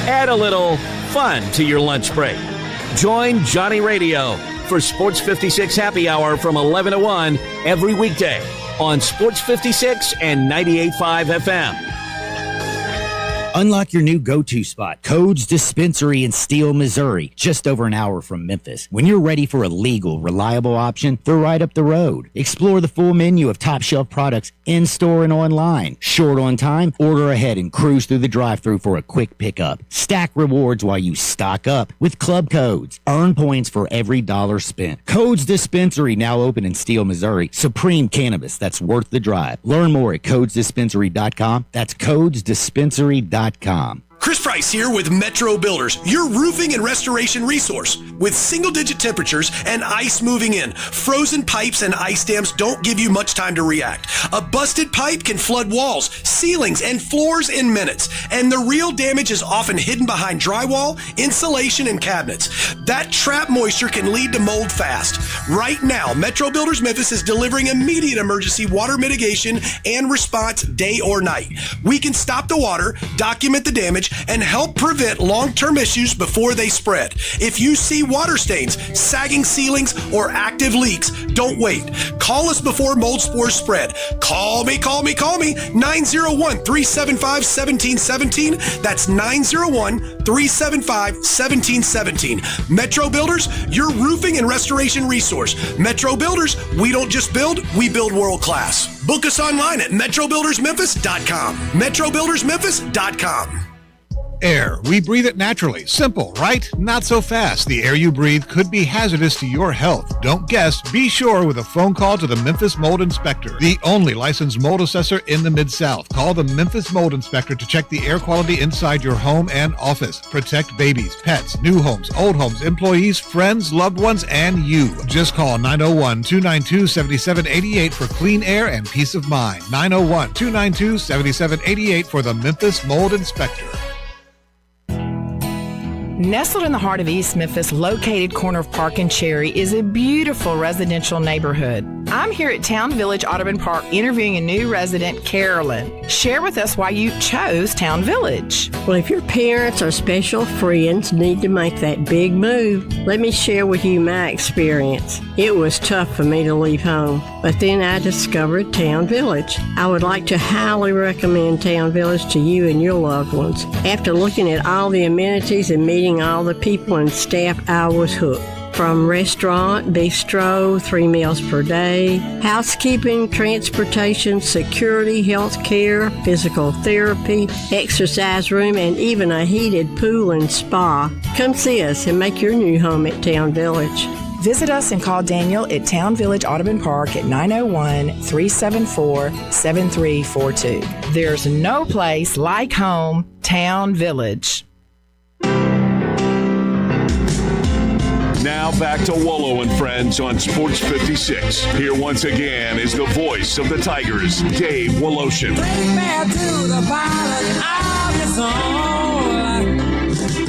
Add a little fun to your lunch break. Join Johnny Radio for Sports 56 Happy Hour from 11 to 1 every weekday on Sports 56 and 98.5 FM. Unlock your new go-to spot, Codes Dispensary in Steele, Missouri, just over an hour from Memphis. When you're ready for a legal, reliable option, they're right up the road. Explore the full menu of top-shelf products in-store and online. Short on time? Order ahead and cruise through the drive-thru for a quick pickup. Stack rewards while you stock up with Club Codes. Earn points for every dollar spent. Codes Dispensary, now open in Steele, Missouri. Supreme Cannabis that's worth the drive. Learn more at codesdispensary.com. That's codesdispensary.com. Chris Price here with Metro Builders, your roofing and restoration resource. With single-digit temperatures and ice moving in, frozen pipes and ice dams don't give you much time to react. A busted pipe can flood walls, ceilings, and floors in minutes, and the real damage is often hidden behind drywall, insulation, and cabinets. That trapped moisture can lead to mold fast. Right now, Metro Builders Memphis is delivering immediate emergency water mitigation and response day or night. We can stop the water, document the damage, and help prevent long-term issues before they spread. If you see water stains, sagging ceilings, or active leaks, don't wait. Call us before mold spores spread. Call me, 901-375-1717. That's 901-375-1717. Metro Builders, your roofing and restoration resource. Metro Builders, we don't just build, we build world class. Book us online at metrobuildersmemphis.com. metrobuildersmemphis.com. Air. We breathe it naturally. Simple, right? Not so fast. The air you breathe could be hazardous to your health. Don't guess. Be sure with a phone call to the Memphis Mold Inspector, the only licensed mold assessor in the Mid-South. Call the Memphis Mold Inspector to check the air quality inside your home and office. Protect babies, pets, new homes, old homes, employees, friends, loved ones, and you. Just call 901-292-7788 for clean air and peace of mind. 901-292-7788 for the Memphis Mold Inspector. Nestled in the heart of East Memphis, located corner of Park and Cherry, is a beautiful residential neighborhood. I'm here at Town Village Audubon Park interviewing a new resident, Carolyn. Share with us why you chose Town Village. Well, if your parents or special friends need to make that big move, let me share with you my experience. It was tough for me to leave home, but then I discovered Town Village. I would like to highly recommend Town Village to you and your loved ones. After looking at all the amenities and meeting all the people and staff, I was hooked. From restaurant, bistro, 3 meals per day, housekeeping, transportation, security, health care, physical therapy, exercise room, and even a heated pool and spa. Come see us and make your new home at Town Village. Visit us and call Daniel at Town Village Audubon Park at 901-374-7342. There's no place like home, Town Village. Now back to Wolo and Friends on Sports 56. Here once again is the voice of the Tigers, Dave Woloshin. Take me to the pilot of your soul.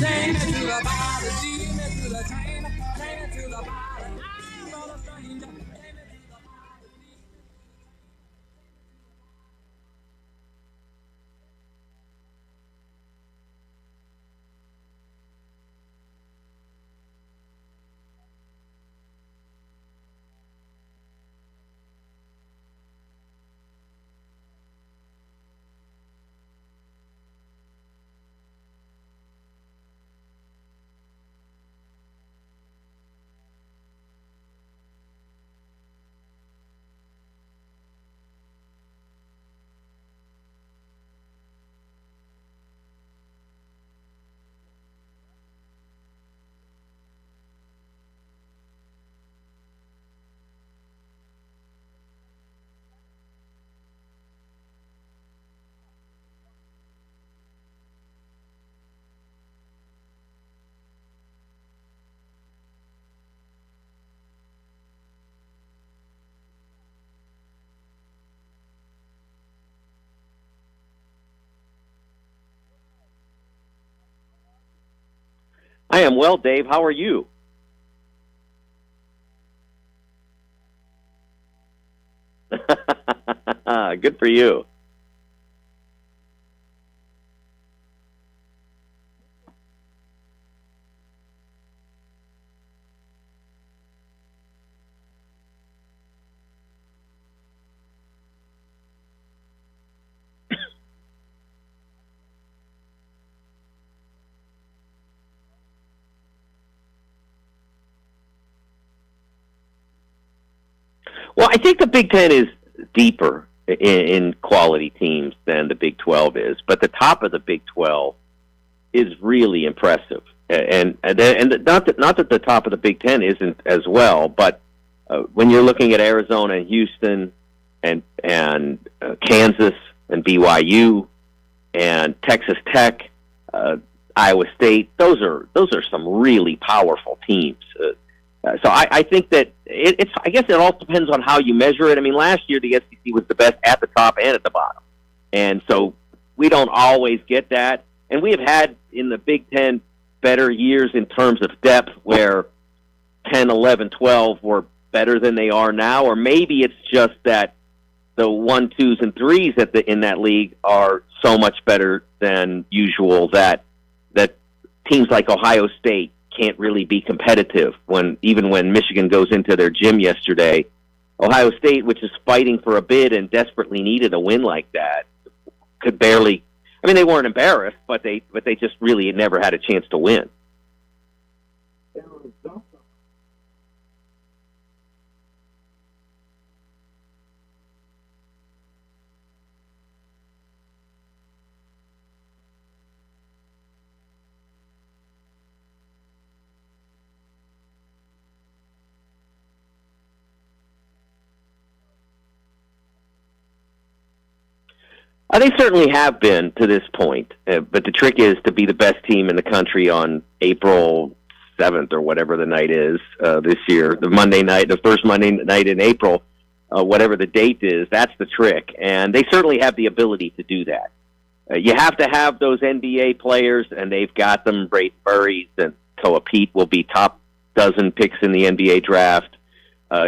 Take me to the pilot, lead me to the train. Take me to the pilot, I'm not a stranger. Take me to the pilot. I am well, Dave. How are you? Good for you. Well, I think the Big Ten is deeper in quality teams than the Big 12 is, but the top of the Big 12 is really impressive. And not that the top of the Big Ten isn't as well, but when you're looking at Arizona and Houston and Kansas and BYU and Texas Tech, Iowa State, those are some really powerful teams. So I think that I guess it all depends on how you measure it. I mean, last year the SEC was the best at the top and at the bottom. And so we don't always get that. And we have had in the Big Ten better years in terms of depth where 10, 11, 12 were better than they are now. Or maybe it's just that the 1, 2s, and 3s in that league are so much better than usual that teams like Ohio State can't really be competitive even when Michigan goes into their gym yesterday. Ohio State, which is fighting for a bid and desperately needed a win like that, could barely. I mean, they weren't embarrassed, but they just really never had a chance to win. They certainly have been to this point, but the trick is to be the best team in the country on April 7th or whatever the night is this year, the first Monday night in April, whatever the date is. That's the trick, and they certainly have the ability to do that. You have to have those NBA players, and they've got them. Brayden Murray and Koa Pete will be top dozen picks in the NBA draft.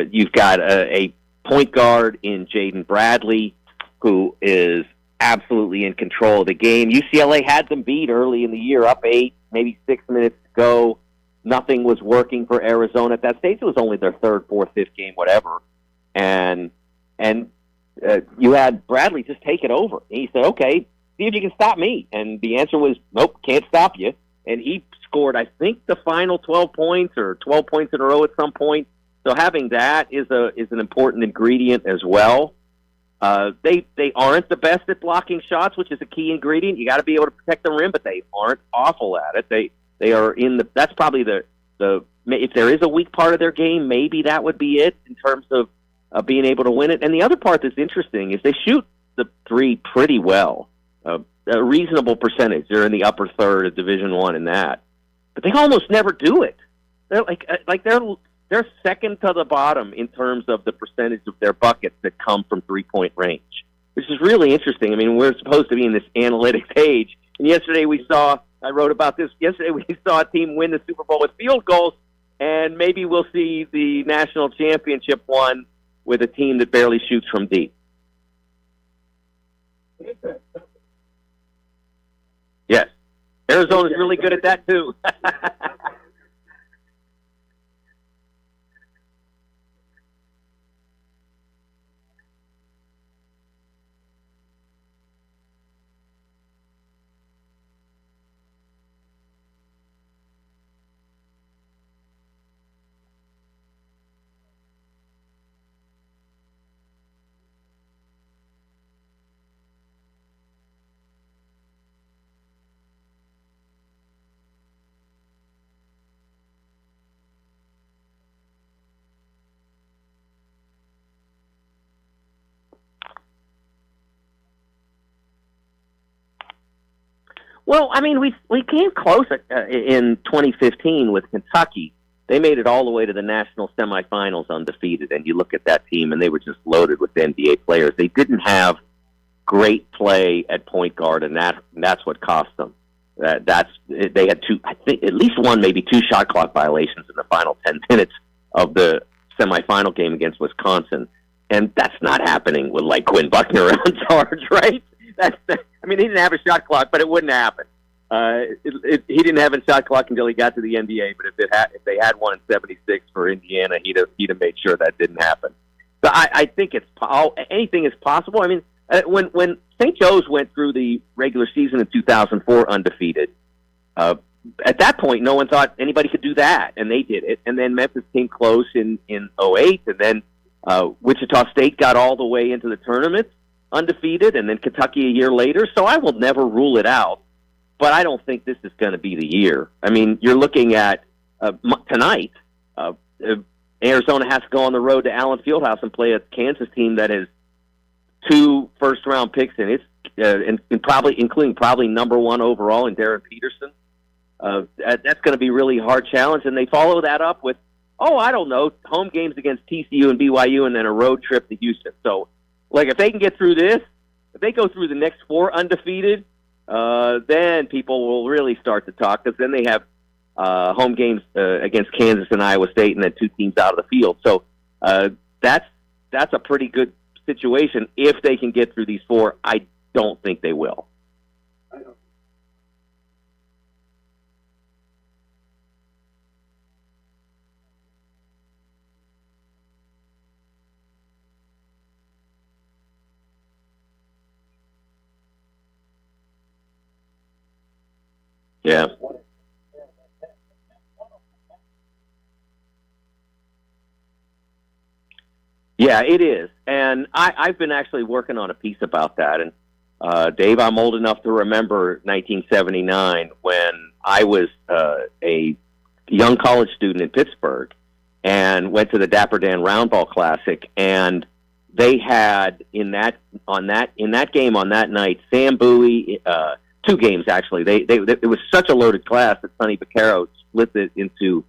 You've got a point guard in Jaden Bradley, who is absolutely in control of the game. UCLA had them beat early in the year, up 8, maybe 6 minutes to go. Nothing was working for Arizona at that stage. It was only their third, fourth, fifth game, whatever. And you had Bradley just take it over. And he said, okay, see if you can stop me. And the answer was, nope, can't stop you. And he scored, I think, the final 12 points or 12 points in a row at some point. So having that is an important ingredient as well. They aren't the best at blocking shots, which is a key ingredient. You got to be able to protect the rim, but they aren't awful at it. They are in the. That's probably the if there is a weak part of their game, maybe that would be it in terms of being able to win it. And the other part that's interesting is they shoot the three pretty well, a reasonable percentage. They're in the upper third of Division I in that, but they almost never do it. They're they're second to the bottom in terms of the percentage of their buckets that come from three-point range, which is really interesting. I mean, we're supposed to be in this analytics age, and I wrote about this, yesterday we saw a team win the Super Bowl with field goals, and maybe we'll see the national championship one with a team that barely shoots from deep. Yes. Arizona's really good at that, too. Well, I mean, we came close in 2015 with Kentucky. They made it all the way to the national semifinals undefeated, and you look at that team, and they were just loaded with NBA players. They didn't have great play at point guard, and that's what cost them. They had I think at least one, maybe two shot clock violations in the final 10 minutes of the semifinal game against Wisconsin, and that's not happening with like Quinn Buckner on charge, right? I mean, he didn't have a shot clock, but it wouldn't happen. He didn't have a shot clock until he got to the NBA. But if they had one in '76 for Indiana, he'd have made sure that didn't happen. So I think anything is possible. I mean, when St. Joe's went through the regular season in 2004 undefeated, at that point, no one thought anybody could do that, and they did it. And then Memphis came close in 08, and then Wichita State got all the way into the tournament undefeated, and then Kentucky a year later. So I will never rule it out, but I don't think this is going to be the year. I mean, you're looking at tonight. Arizona has to go on the road to Allen Fieldhouse and play a Kansas team that has 2 first-round picks in it, and including probably number 1 overall in Darren Peterson. That's going to be a really hard challenge, and they follow that up with, I don't know, home games against TCU and BYU, and then a road trip to Houston. So, if they can get through this, if they go through the next 4 undefeated, then people will really start to talk, because then they have home games against Kansas and Iowa State, and then 2 teams out of the field. So that's a pretty good situation if they can get through these 4. I don't think they will. Yeah. Yeah, it is. And I've been actually working on a piece about that. And, Dave, I'm old enough to remember 1979 when I was a young college student in Pittsburgh and went to the Dapper Dan Roundball Classic. And they had in that game on that night, Sam Bowie, 2 games actually. It was such a loaded class that Sonny Vaccaro split it into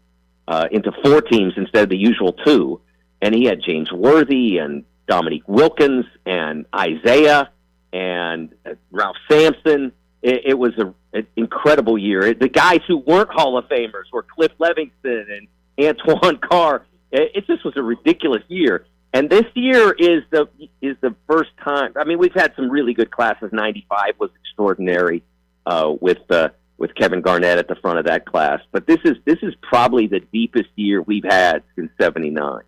4 teams instead of the usual 2. And he had James Worthy and Dominique Wilkins and Isaiah and Ralph Sampson. It was an incredible year. The guys who weren't Hall of Famers were Cliff Levingston and Antoine Carr. It just was a ridiculous year. And this year is the first time. I mean, we've had some really good classes. 95 was extraordinary with Kevin Garnett at the front of that class. But this is probably the deepest year we've had since '79.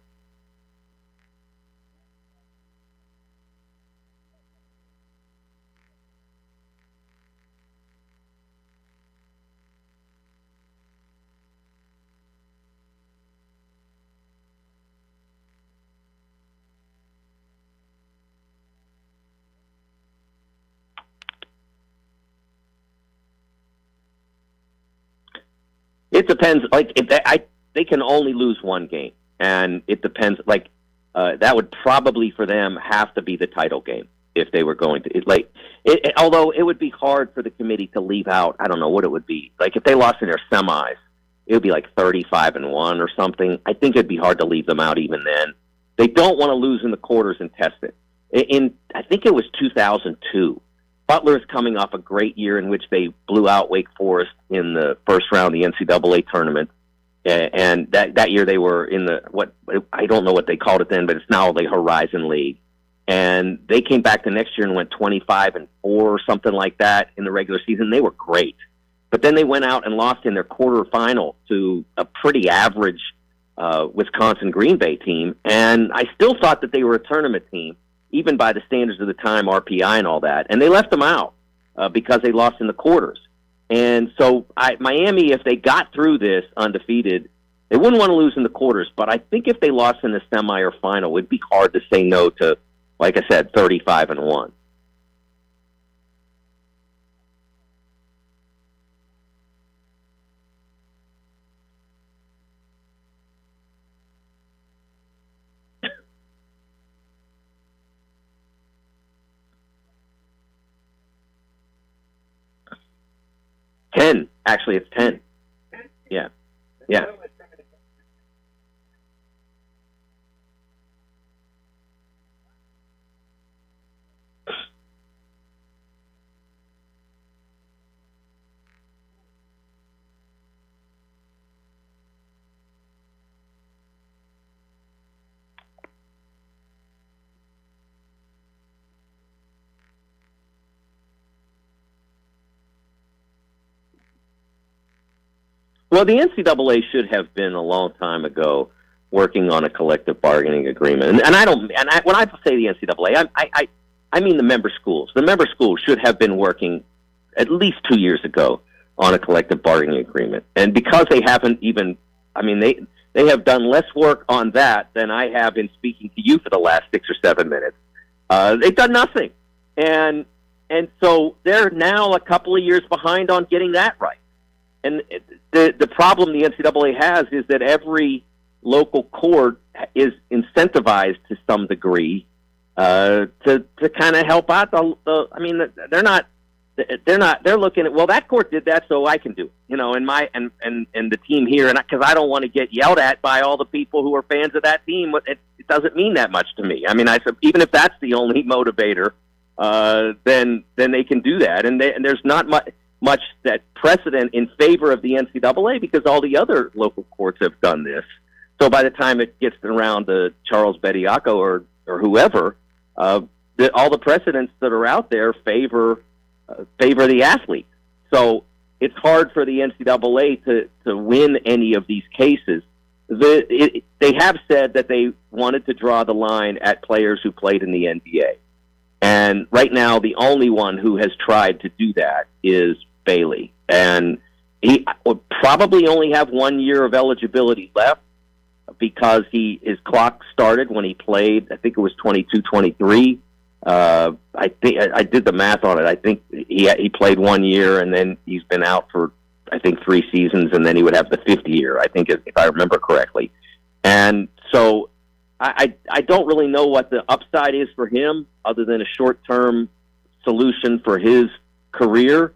It depends. They can only lose 1 game, and it depends. That would probably for them have to be the title game if they were going to. Although it would be hard for the committee to leave out. I don't know what it would be. If they lost in their semis, it would be 35-1 or something. I think it'd be hard to leave them out even then. They don't want to lose in the quarters and test it. I think it was 2002. Butler's coming off a great year in which they blew out Wake Forest in the first round of the NCAA tournament. And that year they were in I don't know what they called it then, but it's now the Horizon League. And they came back the next year and went 25-4 or something like that in the regular season. They were great. But then they went out and lost in their quarterfinal to a pretty average Wisconsin Green Bay team. And I still thought that they were a tournament team, even by the standards of the time, RPI and all that. And they left them out because they lost in the quarters. And so Miami, if they got through this undefeated, they wouldn't want to lose in the quarters. But I think if they lost in the semi or final, it would be hard to say no to, like I said, 35-1. Actually, it's 10. Yeah. Yeah. Well, the NCAA should have been a long time ago working on a collective bargaining agreement. And when I say the NCAA, I mean the member schools. The member schools should have been working at least 2 years ago on a collective bargaining agreement. And because they haven't even I mean, they have done less work on that than I have in speaking to you for the last 6 or 7 minutes. They've done nothing. And so they're now a couple of years behind on getting that right. And the problem the NCAA has is that every local court is incentivized to some degree to kind of help out I mean, they're looking at, well, that court did that, so I can do it, you know, and the team here, and because I don't want to get yelled at by all the people who are fans of that team. It doesn't mean that much to me. I mean, I said, even if that's the only motivator, then they can do that, and there's not much that precedent in favor of the NCAA because all the other local courts have done this. So by the time it gets around to Charles Bediako or whoever, all the precedents that are out there favor the athlete. So it's hard for the NCAA to win any of these cases. They have said that they wanted to draw the line at players who played in the NBA. And right now, the only one who has tried to do that is Bailey. And he will probably only have 1 year of eligibility left because his clock started when he played, I think it was 22-23. I think I did the math on it. I think he played 1 year, and then he's been out for, I think, 3 seasons, and then he would have the 5th year, I think, if I remember correctly. And so I don't really know what the upside is for him other than a short-term solution for his career.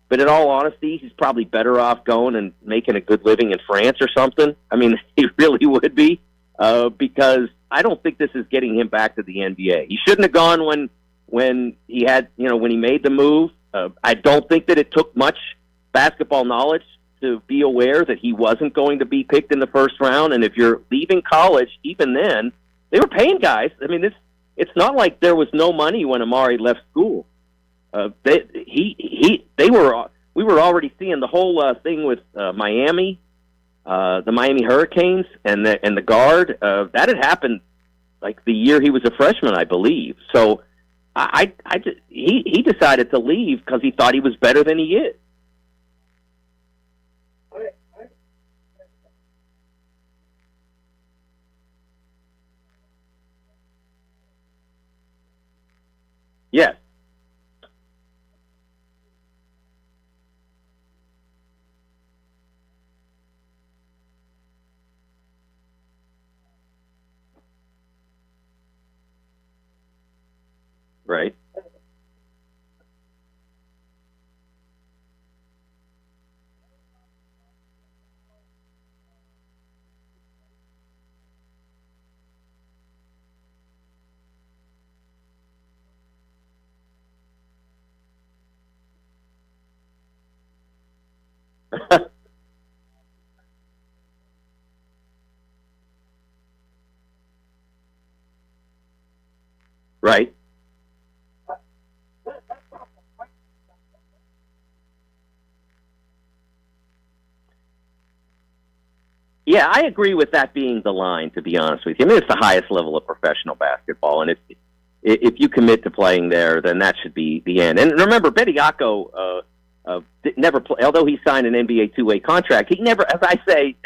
But in all honesty, he's probably better off going and making a good living in France or something. I mean, he really would be, because I don't think this is getting him back to the NBA. He shouldn't have gone when he had, when he made the move. I don't think that it took much basketball knowledge to be aware that he wasn't going to be picked in the first round. And if you're leaving college, even then, they were paying guys. I mean, it's not like there was no money when Amari left school. We were already seeing the whole thing with Miami, the Miami Hurricanes, and the guard. That had happened like the year he was a freshman, I believe. So he decided to leave because he thought he was better than he is. Yes. Right. Right. Yeah, I agree with that being the line, to be honest with you. I mean, it's the highest level of professional basketball, and if you commit to playing there, then that should be the end. And remember, Bediako never play, although he signed an NBA two-way contract, he never, as I say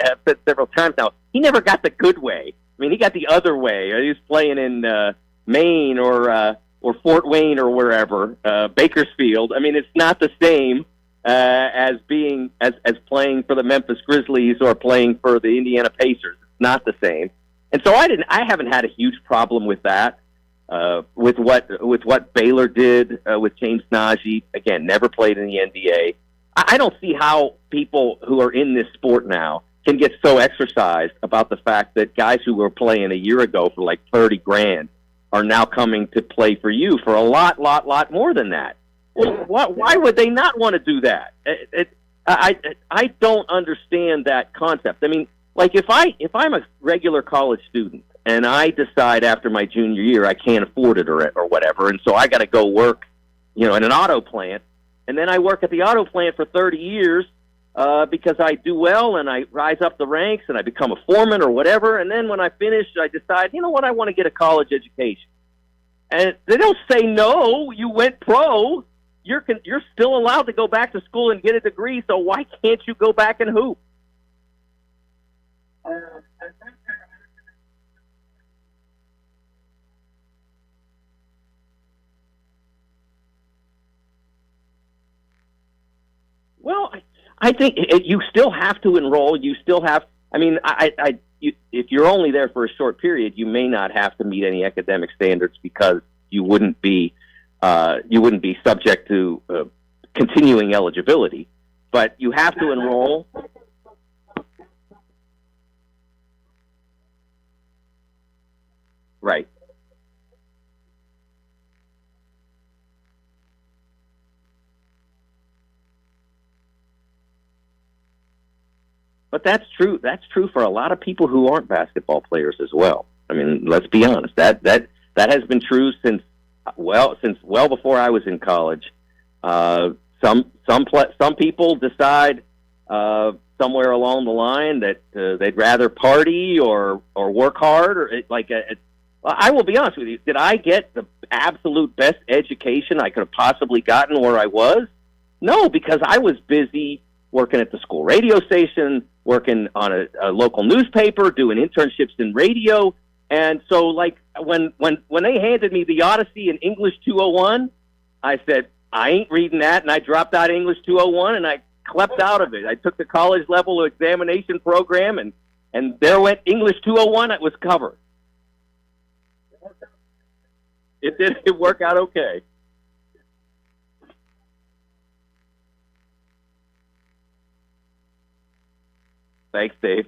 several times now, he never got the good way. I mean, he got the other way. He was playing in Maine or Fort Wayne or wherever, Bakersfield. I mean, it's not the same as being as playing for the Memphis Grizzlies or playing for the Indiana Pacers. It's not the same. And so I haven't had a huge problem with that. With what Baylor did with James Najee, again, never played in the NBA. I don't see how people who are in this sport now can get so exercised about the fact that guys who were playing a year ago for like $30,000 are now coming to play for you for a lot more than that. Well, why would they not want to do that? I don't understand that concept. I mean, like if I'm a regular college student and I decide after my junior year I can't afford it or whatever, and so I got to go work, in an auto plant, and then I work at the auto plant for 30 years because I do well and I rise up the ranks and I become a foreman or whatever, and then when I finish, I decide, you know what, I want to get a college education. And they don't say, no, you went pro. You're still allowed to go back to school and get a degree, so why can't you go back and hoop? Well, I think you still have to enroll. You still have. I mean, if you're only there for a short period, you may not have to meet any academic standards because you wouldn't be subject to continuing eligibility. But you have to enroll. Right. But that's true. That's true for a lot of people who aren't basketball players as well. I mean, let's be honest. That has been true since well before I was in college. Some people decide somewhere along the line that they'd rather party or work hard or I will be honest with you. Did I get the absolute best education I could have possibly gotten where I was? No, because I was busy working at the school radio station, working on a local newspaper, doing internships in radio. And so, like, when they handed me the Odyssey in English 201, I said, I ain't reading that, and I dropped out of English 201, and I clept out of it. I took the college-level examination program, and there went English 201. It was covered. It did work out okay. Thanks, Dave.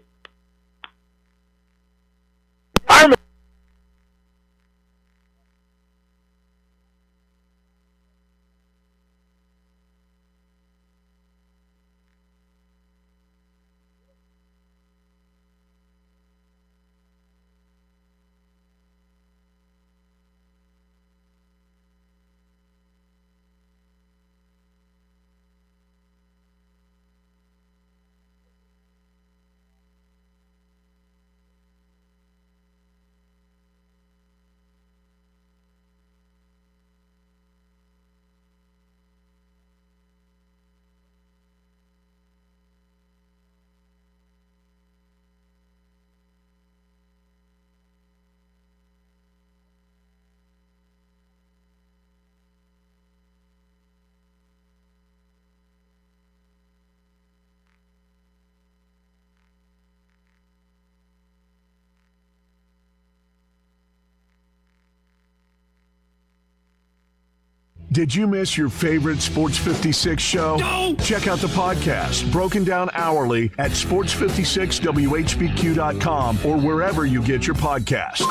Did you miss your favorite Sports 56 show? No! Check out the podcast, broken down hourly at sports56whbq.com or wherever you get your podcasts.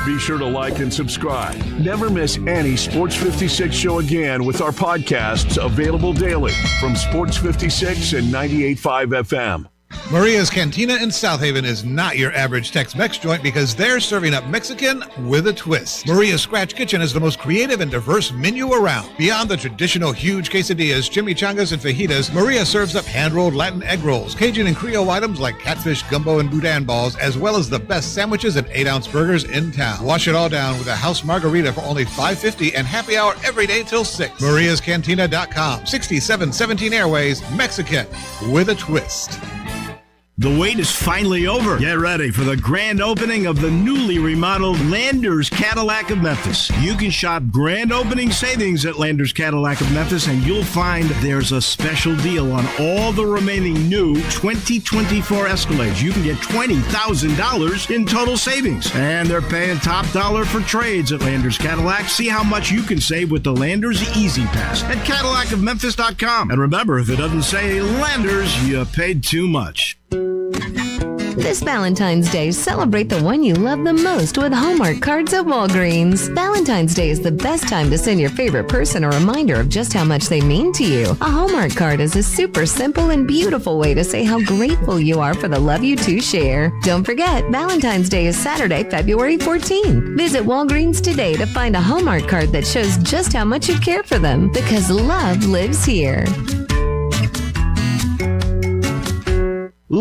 Be sure to like and subscribe. Never miss any Sports 56 show again with our podcasts available daily from Sports 56 and 98.5 FM. Maria's Cantina in South Haven is not your average Tex-Mex joint because they're serving up Mexican with a twist. Maria's Scratch Kitchen is the most creative and diverse menu around. Beyond the traditional huge quesadillas, chimichangas, and fajitas, Maria serves up hand-rolled Latin egg rolls, Cajun and Creole items like catfish, gumbo, and boudin balls, as well as the best sandwiches and 8-ounce burgers in town. Wash it all down with a house margarita for only $5.50 and happy hour every day till 6. MariasCantina.com, 6717 Airways, Mexican with a twist. The wait is finally over. Get ready for the grand opening of the newly remodeled Landers Cadillac of Memphis. You can shop grand opening savings at Landers Cadillac of Memphis, and you'll find there's a special deal on all the remaining new 2024 Escalades. You can get $20,000 in total savings. And they're paying top dollar for trades at Landers Cadillac. See how much you can save with the Landers Easy Pass at CadillacofMemphis.com. And remember, if it doesn't say Landers, you paid too much. This Valentine's Day, celebrate the one you love the most with Hallmark cards at Walgreens. Valentine's Day is the best time to send your favorite person a reminder of just how much they mean to you. A Hallmark card is a super simple and beautiful way to say how grateful you are for the love you two share. Don't forget, Valentine's Day is Saturday, February 14th. Visit Walgreens today to find a Hallmark card that shows just how much you care for them, because love lives here.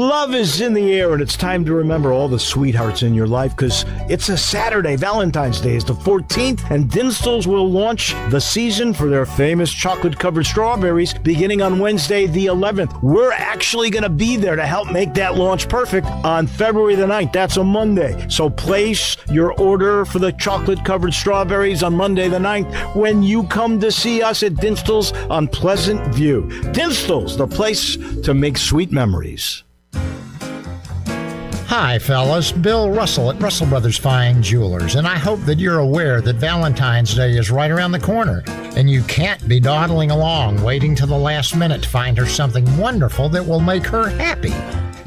Love is in the air, and it's time to remember all the sweethearts in your life because it's a Saturday. Valentine's Day is the 14th, and Dinstall's will launch the season for their famous chocolate-covered strawberries beginning on Wednesday the 11th. We're actually going to be there to help make that launch perfect on February the 9th. That's a Monday. So place your order for the chocolate-covered strawberries on Monday the 9th when you come to see us at Dinstall's on Pleasant View. Dinstall's, the place to make sweet memories. Hi, fellas. Bill Russell at Russell Brothers Fine Jewelers, and I hope that you're aware that Valentine's Day is right around the corner, and you can't be dawdling along waiting till the last minute to find her something wonderful that will make her happy.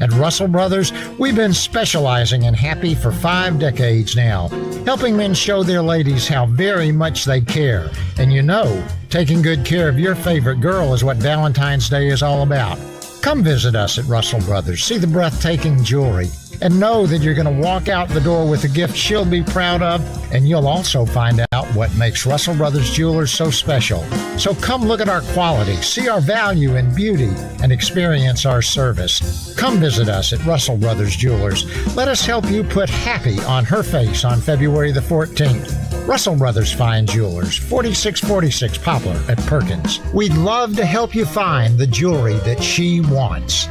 At Russell Brothers, we've been specializing in happy for 5 decades now, helping men show their ladies how very much they care. And you know, taking good care of your favorite girl is what Valentine's Day is all about. Come visit us at Russell Brothers, see the breathtaking jewelry, and know that you're going to walk out the door with a gift she'll be proud of, and you'll also find out what makes Russell Brothers Jewelers so special. So come look at our quality, see our value and beauty, and experience our service. Come visit us at Russell Brothers Jewelers. Let us help you put happy on her face on February the 14th. Russell Brothers Fine Jewelers, 4646 Poplar at Perkins. We'd love to help you find the jewelry that she wants.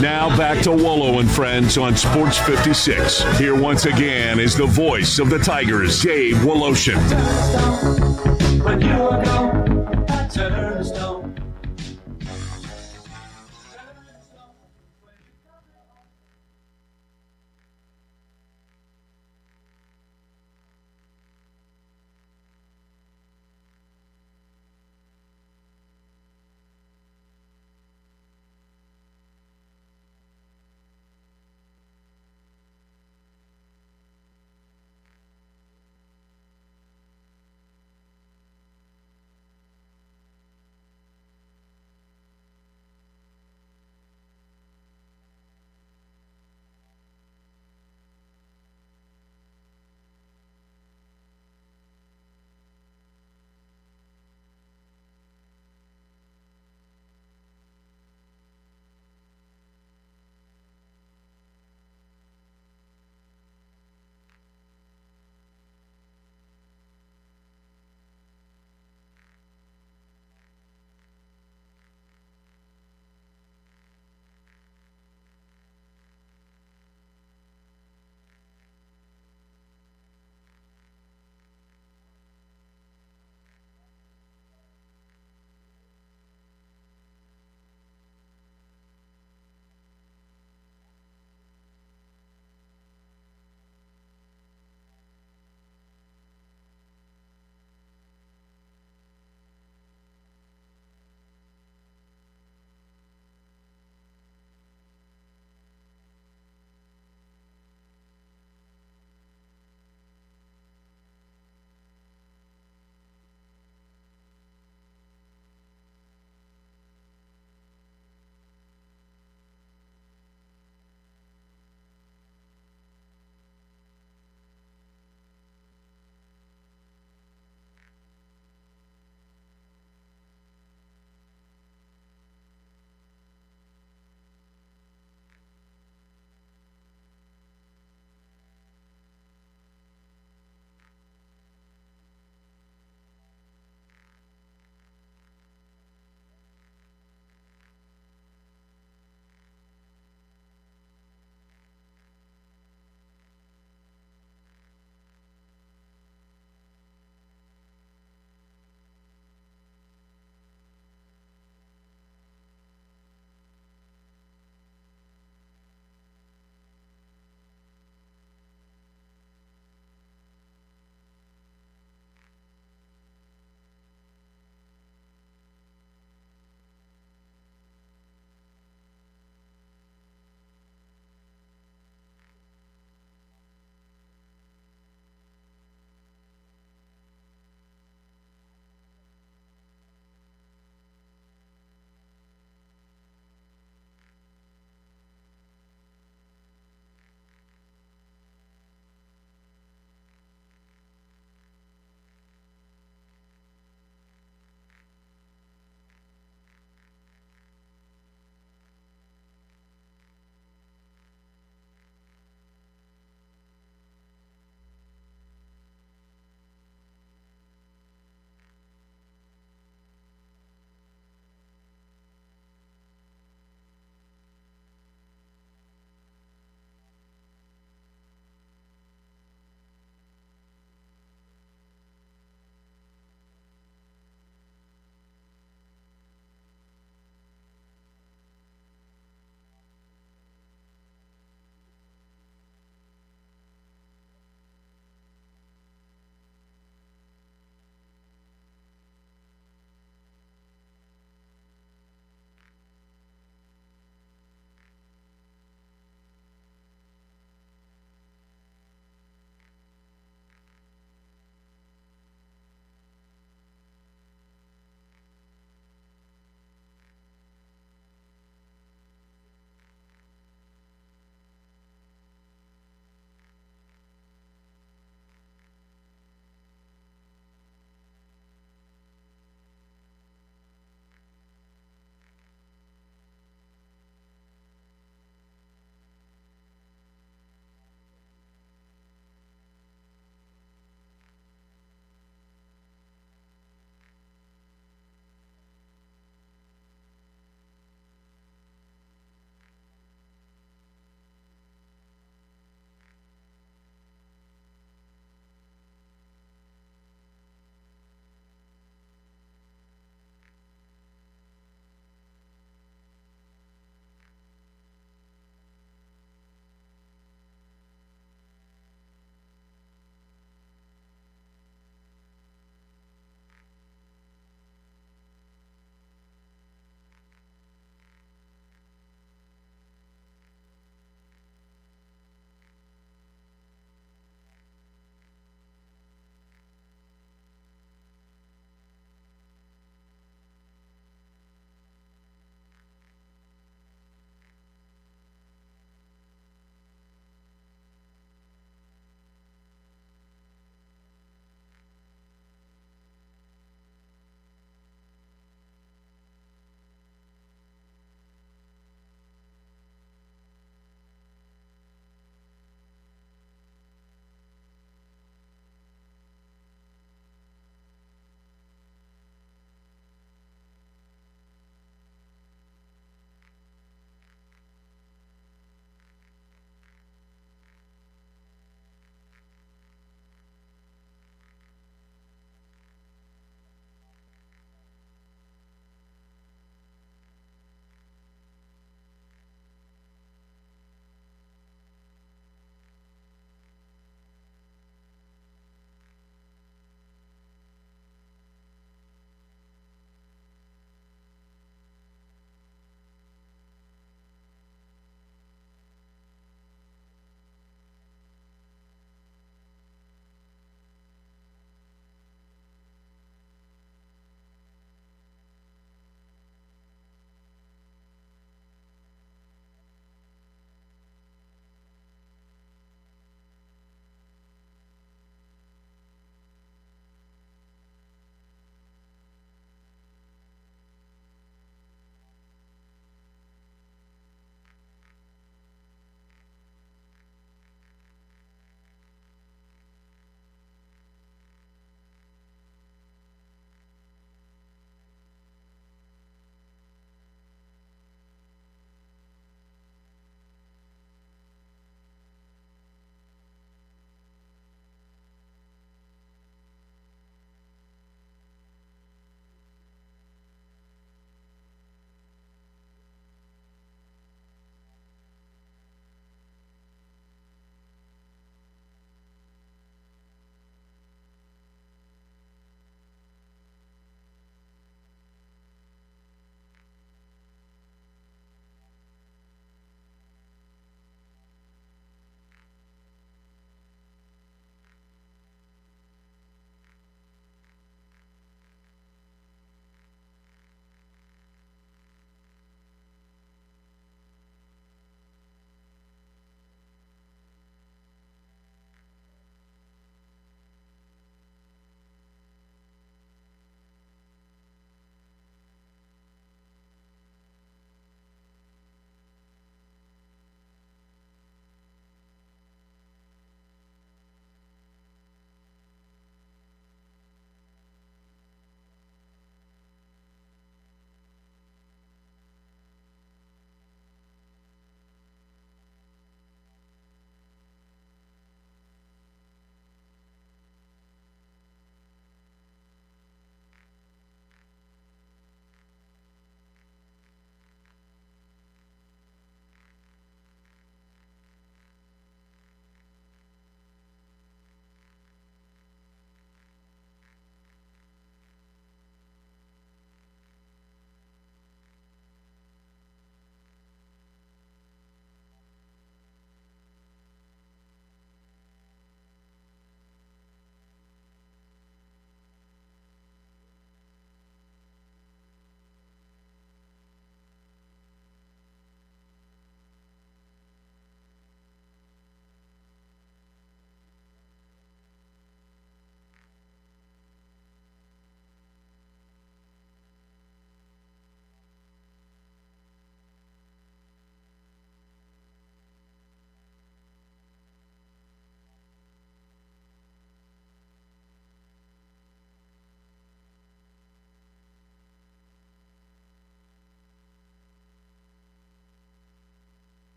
Now back to Wolo and Friends on Sports 56. Here once again is the voice of the Tigers, Gabe Woloshin. When you are gone, I turn to stone.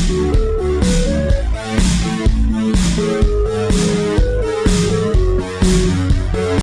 Thank you.